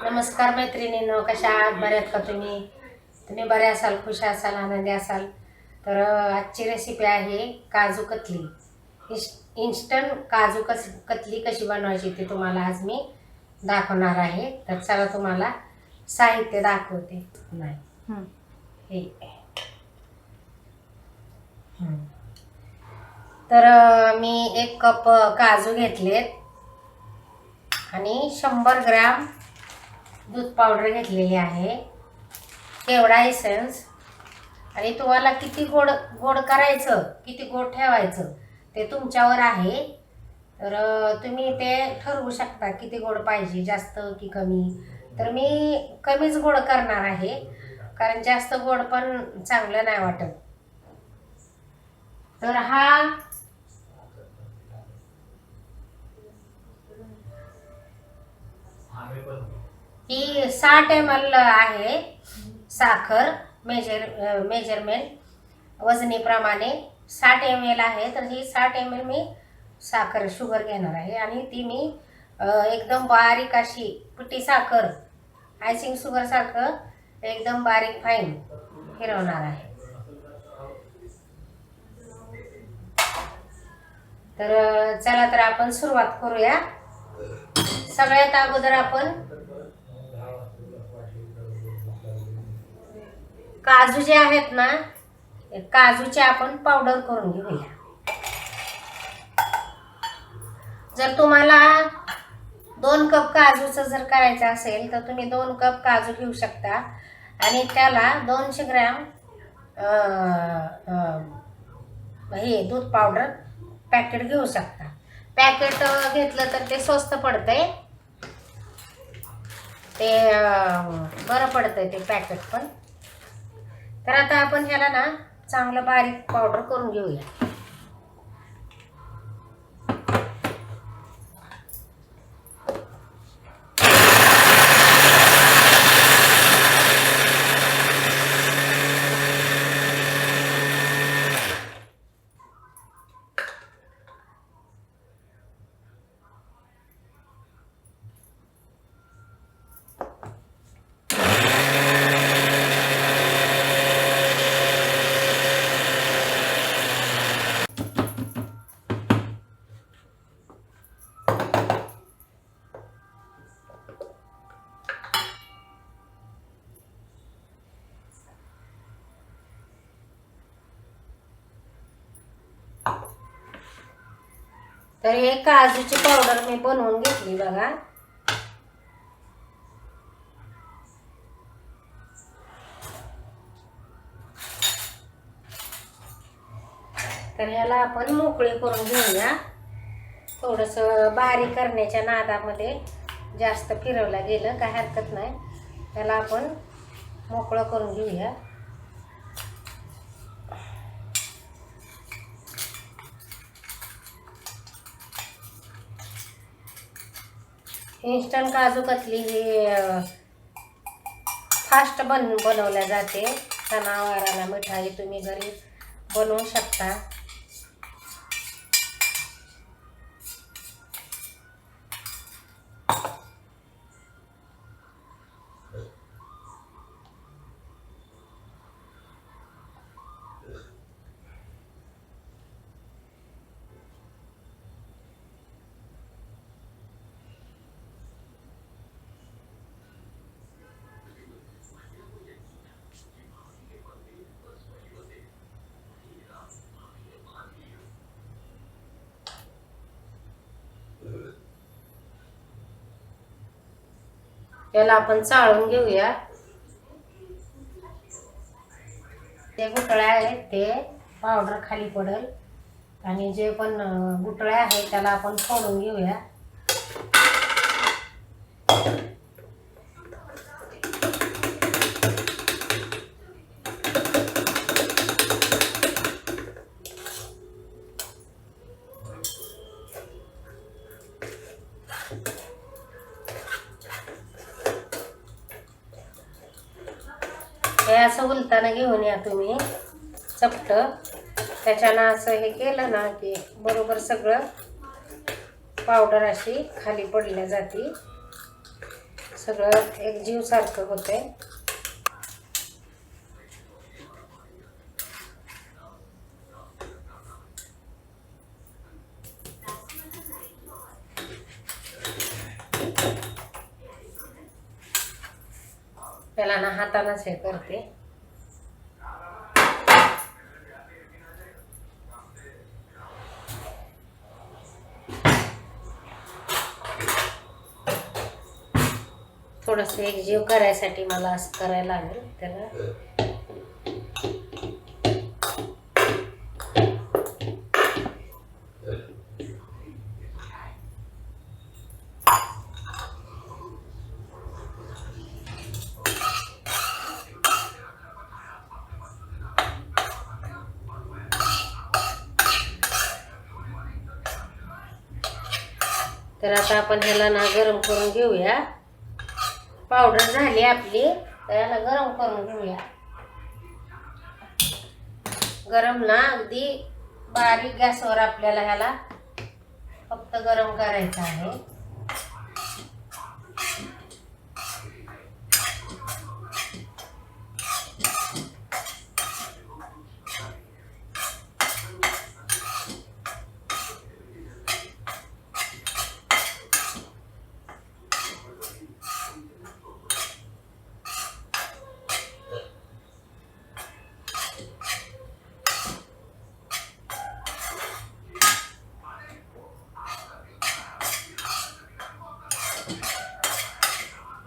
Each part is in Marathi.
नमस्कार मैत्रिणींनो, कशा आहात? बऱ्यात का तुम्ही? तुम्ही बरे असाल, खुश असाल, आनंदी असाल तर आजची रेसिपी आहे काजू कतली. इन्स्टंट काजू कतली कशी बनवायची ते तुम्हाला आज मी दाखवणार आहे. तर चला तुम्हाला साहित्य दाखवते. नाही हे तर मी 1 कप काजू घेतलेत आणि 100 ग्रॅम दूध पावडर घेतलेली आहे, केवडा एसेन्स. आणि तुम्हाला किती गोड गोड करायचं, किती गोड ठेवायचं ते तुमच्यावर आहे. तर तुम्ही ते ठरवू शकता किती गोड पाहिजे, जास्त की कमी. तर मी कमीच गोड करणार आहे, कारण जास्त गोड पण चांगलं नाही वाटत. तर ही 60 ml आहे साखर. मेजरमेंट वजनीप्रमाणे 60 ml आहे. तर ही 60 ml मी साखर शुगर घेणार आहे आणि ती मी एकदम बारीक अशी पिठी साखर, आयसिंग शुगर सारखं एकदम बारीक फाईन फिरवणार आहे. तर चला तर आपण सुरुवात करूया. सगळ्यात अगोदर आपण काजू जे आहेत ना, काजूची आपण पावडर करून घेऊया. जर तुम्हाला 2 कप काजूचं जर करायचं असेल तर तुम्ही 2 कप काजू घेऊ शकता आणि त्याला 200 ग्रॅम हे दूध पावडर पॅकेट घेऊ शकता. पॅकेट घेतलं तर ते स्वस्त पडतंय, ते बरं पडतंय ते पॅकेट पण. तर आता आपण ह्याला ना चांगलं बारीक पावडर करून घेऊया. तर हे काजूची पावडर मी बनवून घेतली बघा. तर ह्याला आपण मोकळी करून घेऊया. थोडंसं बारीक करण्याच्या नादामध्ये जास्त फिरवलं गेलं काय हरकत नाही. त्याला आपण मोकळं करून घेऊया. इन्स्टंट काजू कतली ही फास्ट बनवल्या जाते. सणावाराला मिठाई तुम्ही घरी बनवू शकता. याला आपण चाळून घेऊया. ते गुठळ्या आहेत ते पावडर खाली पडेल आणि जे पण गुठळ्या आहेत त्याला आपण फोडून घेऊया. हे असं उलताना घेऊन या तुम्ही चपट. त्याच्यानं असं हे केलं ना की बरोबर सगळं पावडर अशी खाली पडल्या जाते. सगळं एकजीव सारखं होतंय. त्याला ना हातानंच हे करते. थोडंसं एकजीव करायसाठी मला असं करायला लागेल त्याला. तर आता आपण ह्याला ना गरम करून घेऊया. पावडर झाली आपली, तर याला गरम करून घेऊया. गरम ना अगदी बारीक गॅसवर आपल्याला ह्याला फक्त गरम करायचं आहे.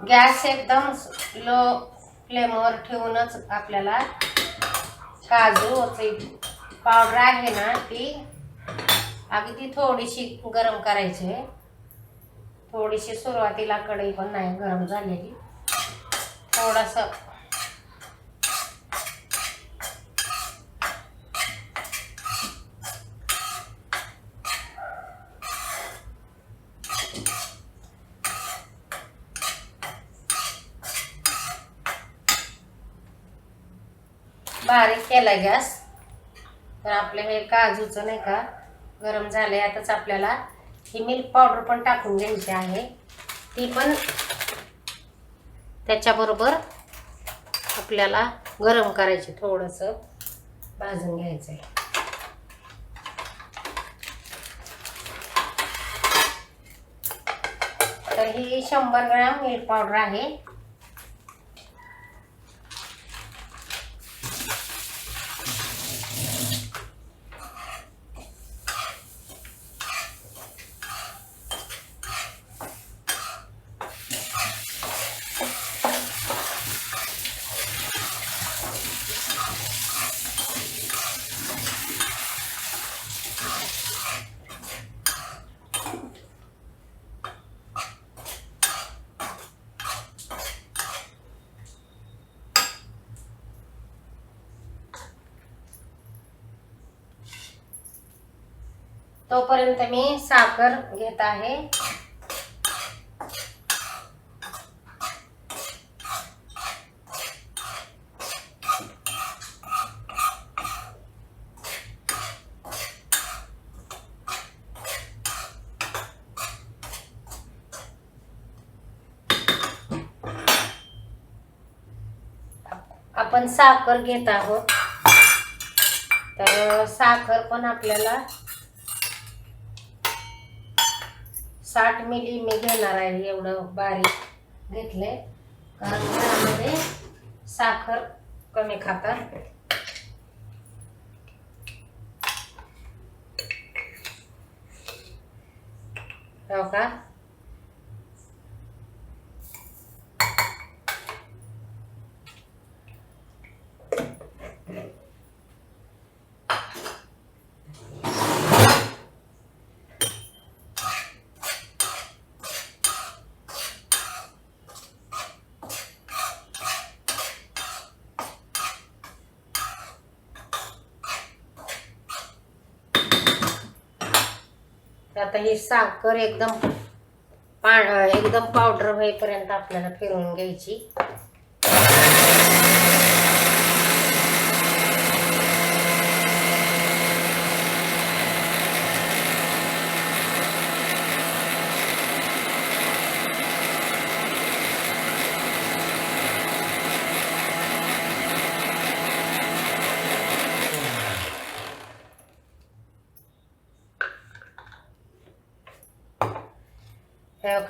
गॅस एकदम लो फ्लेमवर ठेवूनच आपल्याला काजूची पावडर आहे ना ती अगदी थोडीशी गरम करायची. थोडीशी सुरुवातीला कढई पण नाही गरम झालेली. थोडंसं बारीक केला गॅस. तर आपले हे काजूचं नाही का गरम झाले. आताच आपल्याला ही मिल्क पावडर पण टाकून घ्यायची आहे. ती पण त्याच्याबरोबर आपल्याला गरम करायची, थोडंसं भाजून घ्यायचं आहे. तर ही 100 ग्रॅम मिल्क पावडर आहे. तोपर्यंत मी साखर घेत आहे. आपण साखर घेत आहोत. तर साखर पण आपल्याला 60 मिली मी घेणार आहे. एवढं बारीक घेतले कारण घरामध्ये साखर कमी खातात. हो का. आता ही साखर एकदम पावडर होईपर्यंत आपल्याला फिरवून घ्यायची.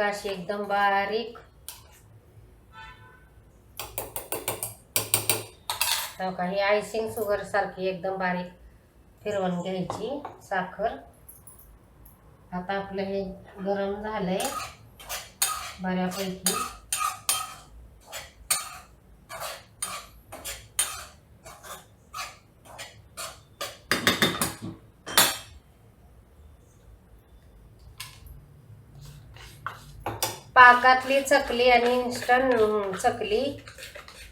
का अशी एकदम बारीक, हो का, ही आयसिंग शुगर सारखी एकदम बारीक फिरवून घ्यायची साखर. आता आपलं हे गरम झालंय बऱ्यापैकी. पाकातली चकली आणि इन्स्टंट चकली,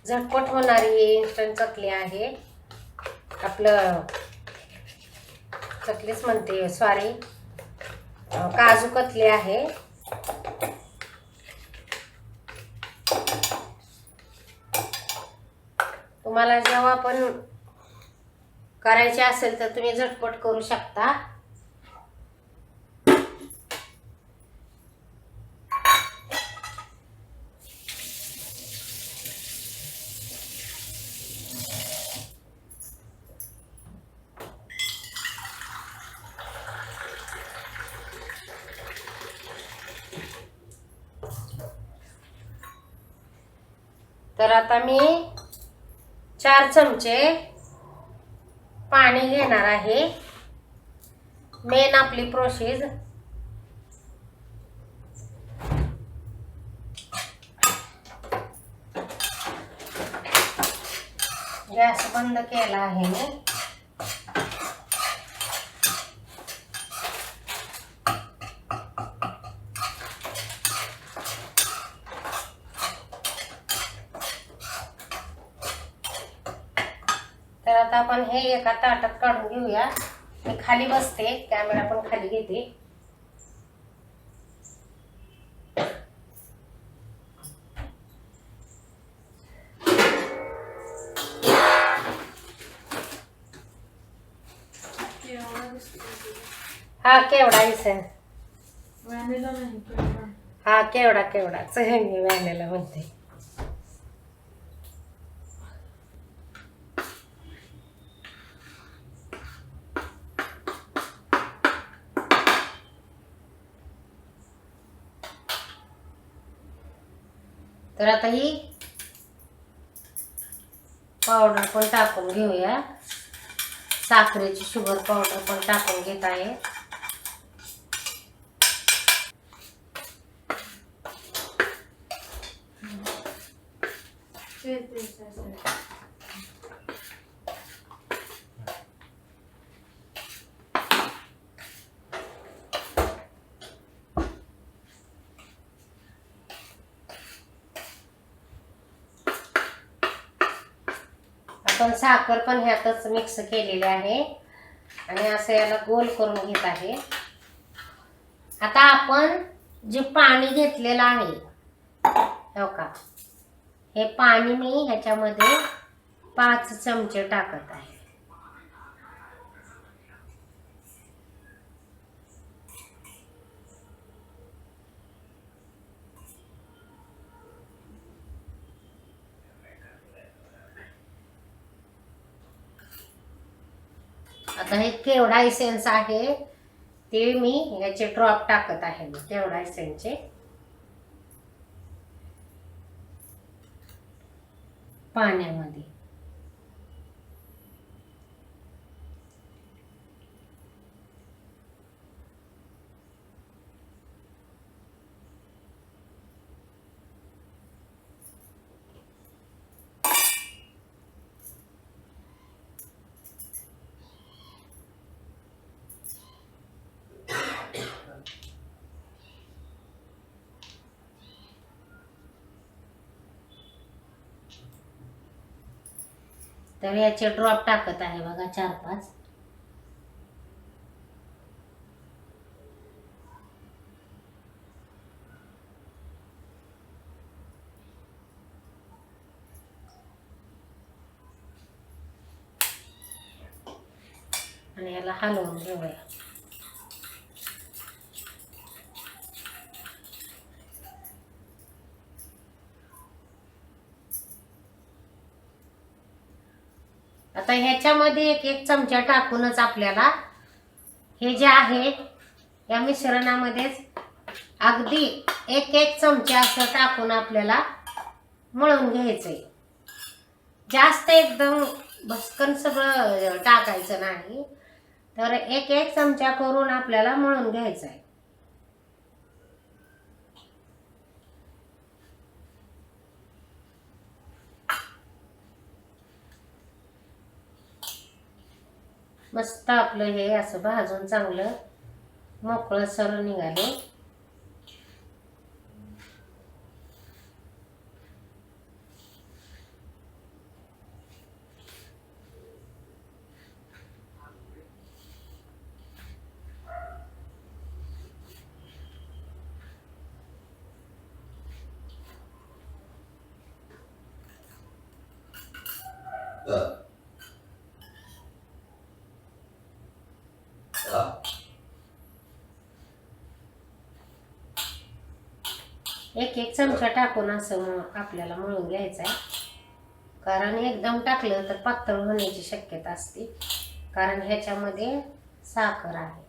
झटपट होणारी ही इन्स्टंट चकली आहे. आपलं चकलीच म्हणते, सॉरी, काजू कतली आहे. तुम्हाला जेव्हा पण करायचे असेल तर तुम्ही झटपट करू शकता. तर आता मी 4 चमचे पाणी घेणार आहे. मेन आपली प्रोसेस. गॅस बंद केला आहे मी. तर आता आपण हे एका ताटात काढून घेऊया. मी खाली बसते, कॅमेरा पण खाली घेते. हा केवढा इसेन्स, हा केवढाच आहे, मी व्हॅनिला म्हणते. तर आता ही पावडर पण टाकून घेऊया. साखरेची शुगर पावडर पण टाकून घेत आहे. आपण साखर पण ह्यातच मिक्स केलेली आहे आणि असं याला गोल करून घेत आहे. आता आपण जे पाणी घेतलेलं आहे, हो का, हे पाणी मी ह्याच्यामध्ये 5 चमचे टाकत आहे. आता हे केवढा इसेन्स आहे ते मी याचे ड्रॉप टाकत आहे. केवढा इसेन्सचे पाण्यामध्ये. तर याचे ड्रॉप टाकत आहे बघा, 4-5. आणि याला हलवून घेऊया. आता ह्याच्यामध्ये 1-1 चमचा टाकूनच आपल्याला हे जे आहे या मिश्रणामध्येच अगदी एक एक चमचा असं टाकून आपल्याला मळून घ्यायचंय. जास्त एकदम भस्कन सगळं टाकायचं नाही, तर एक एक चमचा करून आपल्याला मळून घ्यायचं आहे. मस्त आपलं हे असं भाजून चांगलं मोकळं सर निघाले. एक एक चमचा टाकून असं आपल्याला मळून घ्यायचं आहे. कारण एकदम टाकलं तर पातळ होण्याची शक्यता असते, कारण ह्याच्यामध्ये साखर आहे.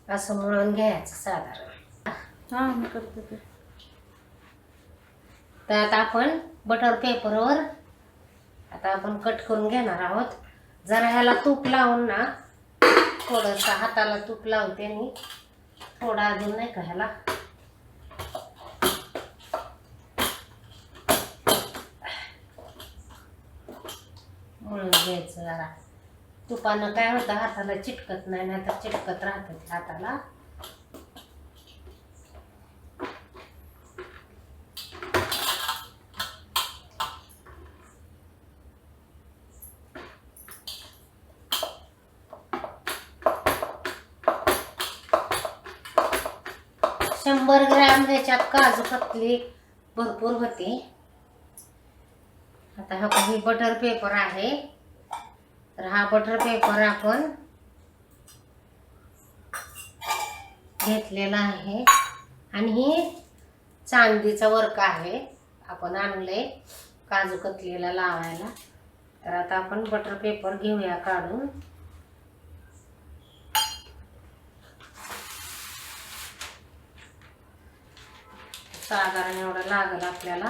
असं मळून घ्यायचं साधारण. हा मी करते ते. तर आता आपण बटर पेपरवर आता आपण कट करून घेणार आहोत. जरा ह्याला तूप लावून ना, थोडंसं हाताला तूप लावते मी थोडा अजून, नाही का, ह्याला मळून घ्यायचं. जरा तुपानं काय होतं, हाताला चिटकत नाही, नाही तर चिटकत राहतं ते हाताला. शंभर ग्रॅम ह्याच्यात काजू कतली भरपूर होते. आता हा काही बटर पेपर आहे, तर हा बटर पेपर आपण घेतलेला आहे आणि ही चांदीचा वर्क आहे, आपण आणले काजू कतलीला लावायला. तर आता आपण बटर पेपर घेऊया काढून. साधारण एवढं लागेल आपल्याला.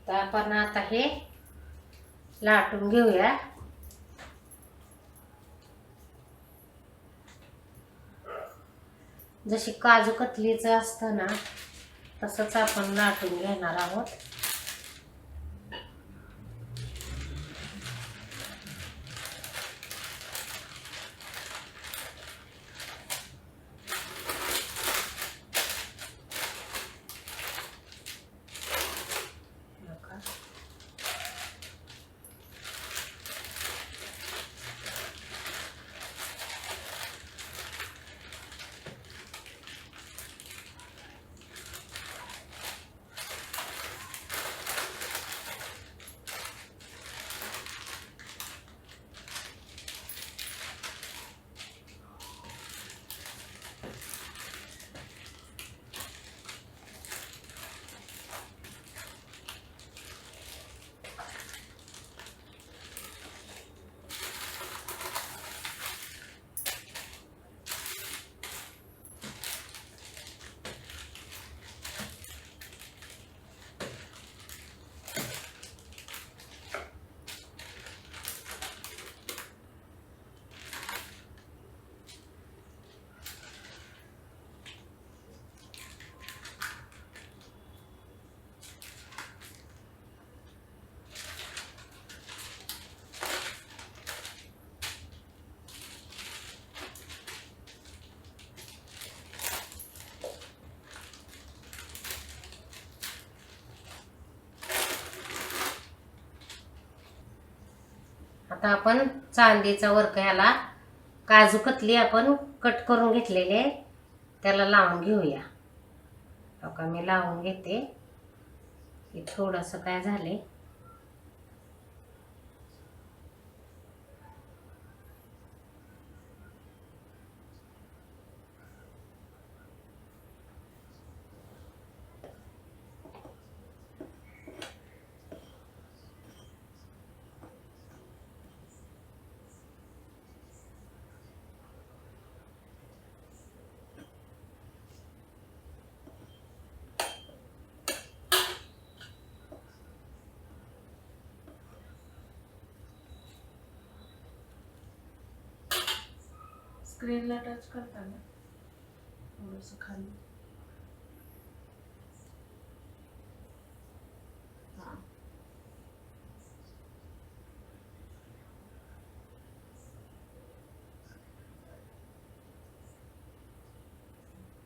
तर आपण आता हे लाटून घेऊया. जशी काजू कतलीचं असतं ना तसंच आपण लाटून घेणार आहोत. आता आपण चांदीचा वर्क ह्याला काजू कतली आपण कट करून घेतलेली आहे त्याला लावून घेऊया. आता मी लावून घेते. हे थोडंसं काय झाले स्क्रीनला टच करताना थोडंसं खाली.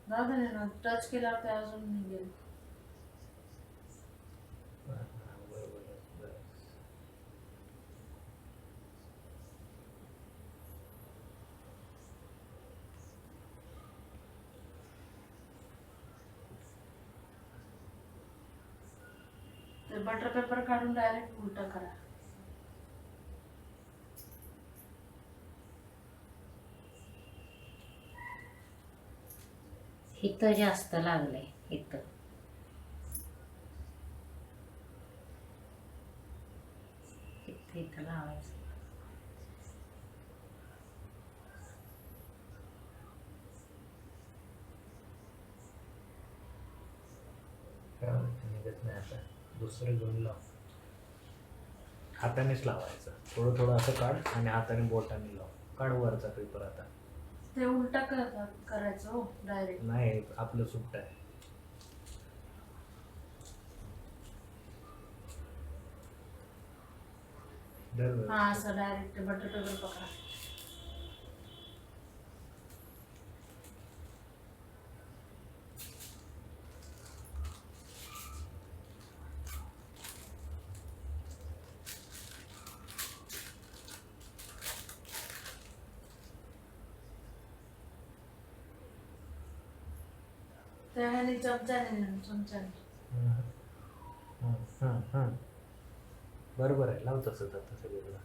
दादा ना टच केल्यावर ते अजून निघेल. ते बटर पेपर काढून डायरेक्ट उलटा करा. इथं जास्त लागलंय. इथं इथं लावायचं. निघत नाही आता. दुसरं घेऊन लाव. हातानेच लावायचं. थोडं थोडं असं काढ आणि हाताने बोटाने लाव. काढ वरचा पेपर. आता ते उलटा करायचं हो डायरेक्ट. नाही आपलं सुट्ट आहे. हा असं डायरेक्ट बटर पेपर पकडा. त्याने चमच्याने बरोबर आहे. लाव तसं तसं सगळं.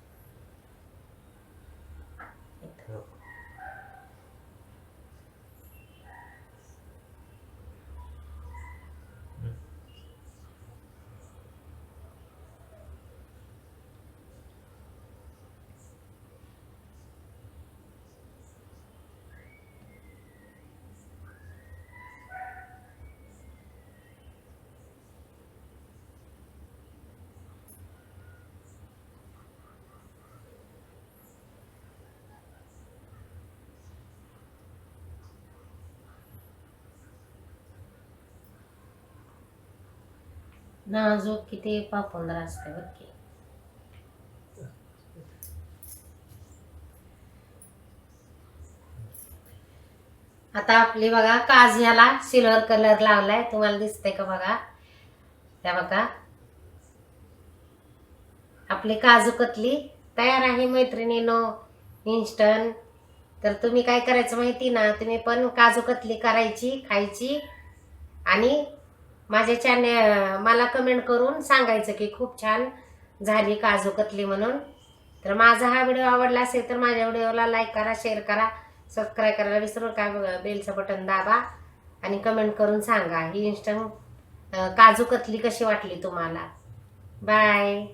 नाजूक किती पापुंद्रा असते बघ की. आता आपली बघा काजू ह्याला सिल्वर कलर लावलाय, तुम्हाला दिसतंय का बघा. त्या बघा आपली काजू कतली तयार आहे मैत्रिणीनो, इन्स्टंट. तर तुम्ही काय करायचं माहिती ना, तुम्ही पण काजू कतली करायची, खायची आणि माझ्या मला कमेंट करून सांगायचं की खूप छान झाली काजू कतली म्हणून. तर माझा हा व्हिडिओ आवडला असेल तर माझ्या व्हिडिओला लाईक करा, शेअर करा, सबस्क्राईब करायला विसरू नका. बेलचं बटन दाबा आणि कमेंट करून सांगा ही इन्स्टंट काजू कतली कशी वाटली तुम्हाला. बाय.